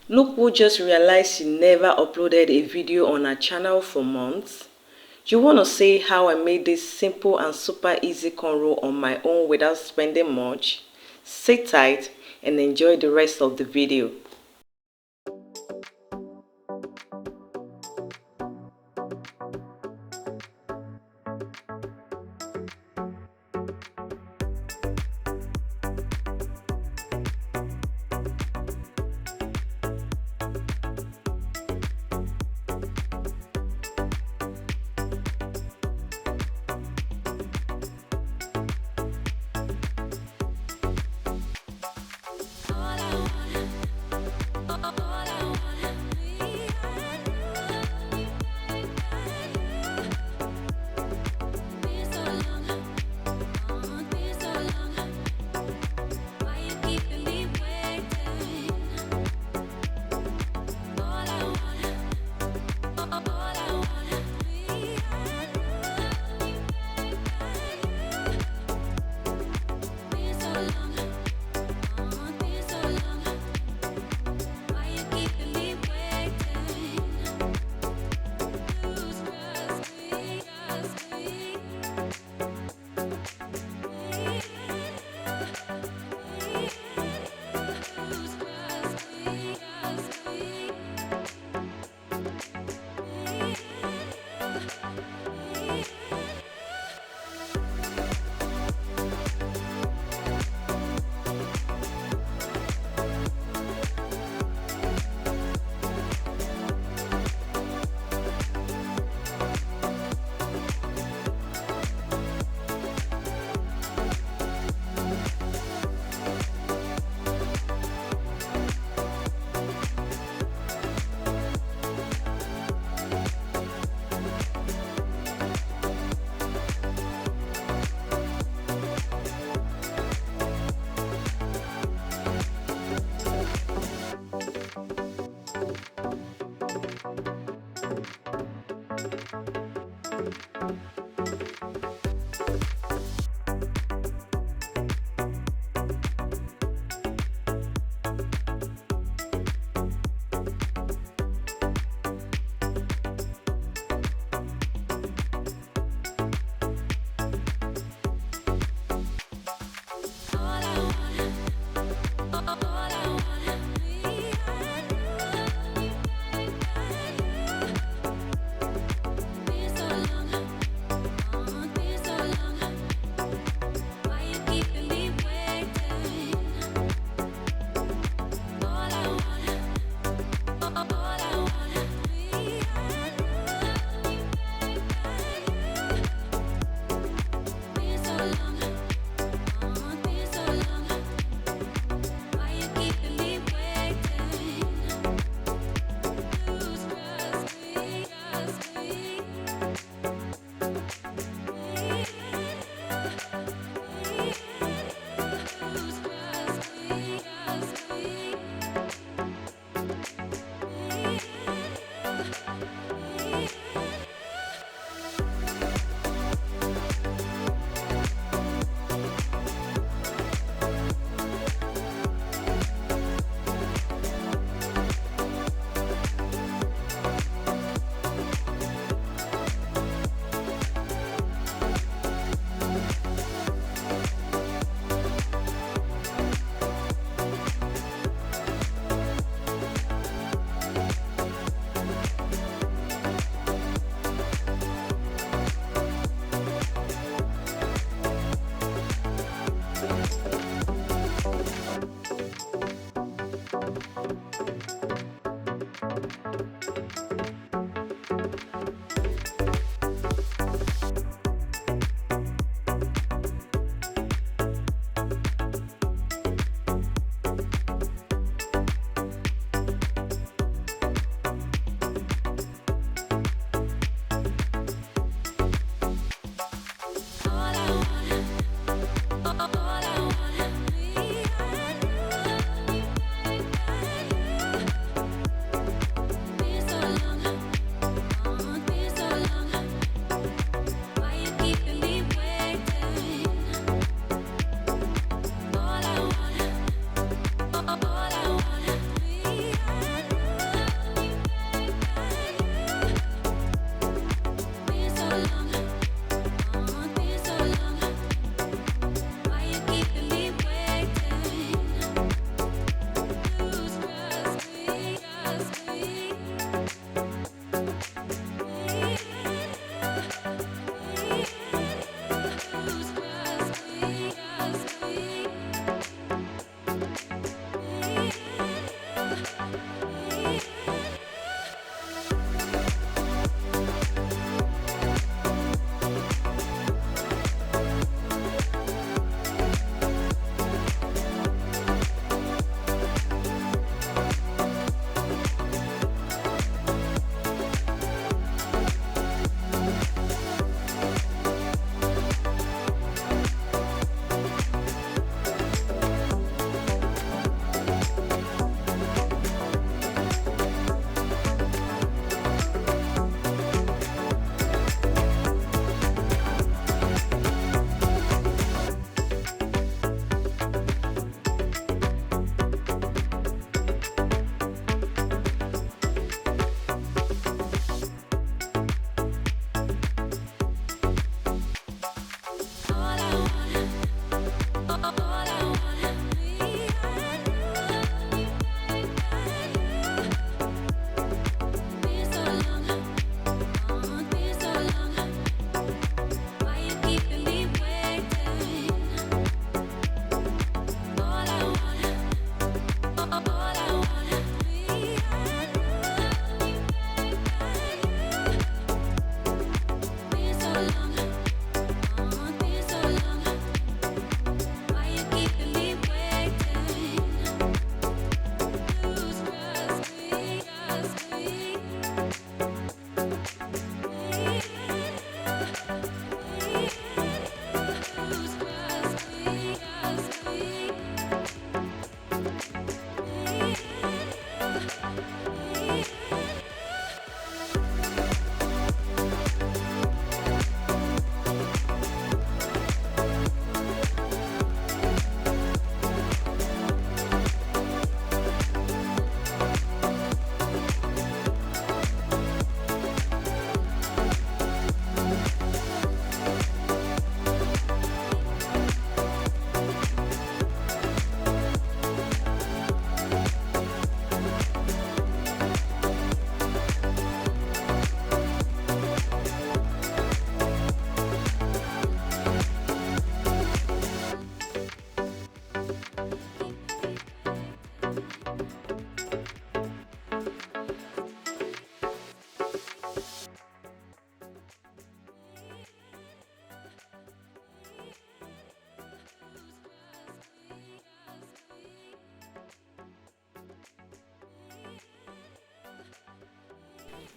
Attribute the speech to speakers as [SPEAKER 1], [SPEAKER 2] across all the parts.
[SPEAKER 1] Look who just realized she never uploaded a video on her channel for months. You want to see how I made this simple and super easy cornrow on my own without spending much? Sit tight and enjoy the rest of the video.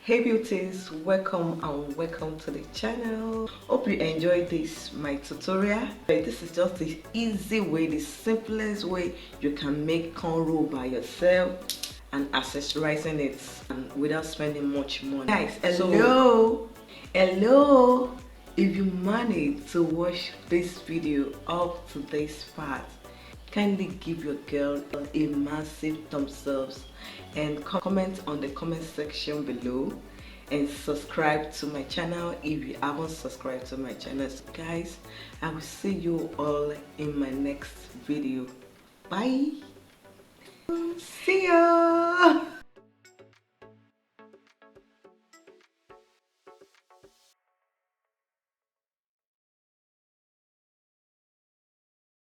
[SPEAKER 1] Hey beauties, welcome and welcome to the channel. Hope you enjoyed this my tutorial. This is just the easy way, the simplest way you can make cornrow by yourself and accessorizing it and without spending much money. Guys, hello. If you managed to watch this video up to this part, kindly give your girl a massive thumbs up and comment on the comment section below and subscribe to my channel if you haven't subscribed to my channel. So guys, I will see you all in my next video. Bye. See ya.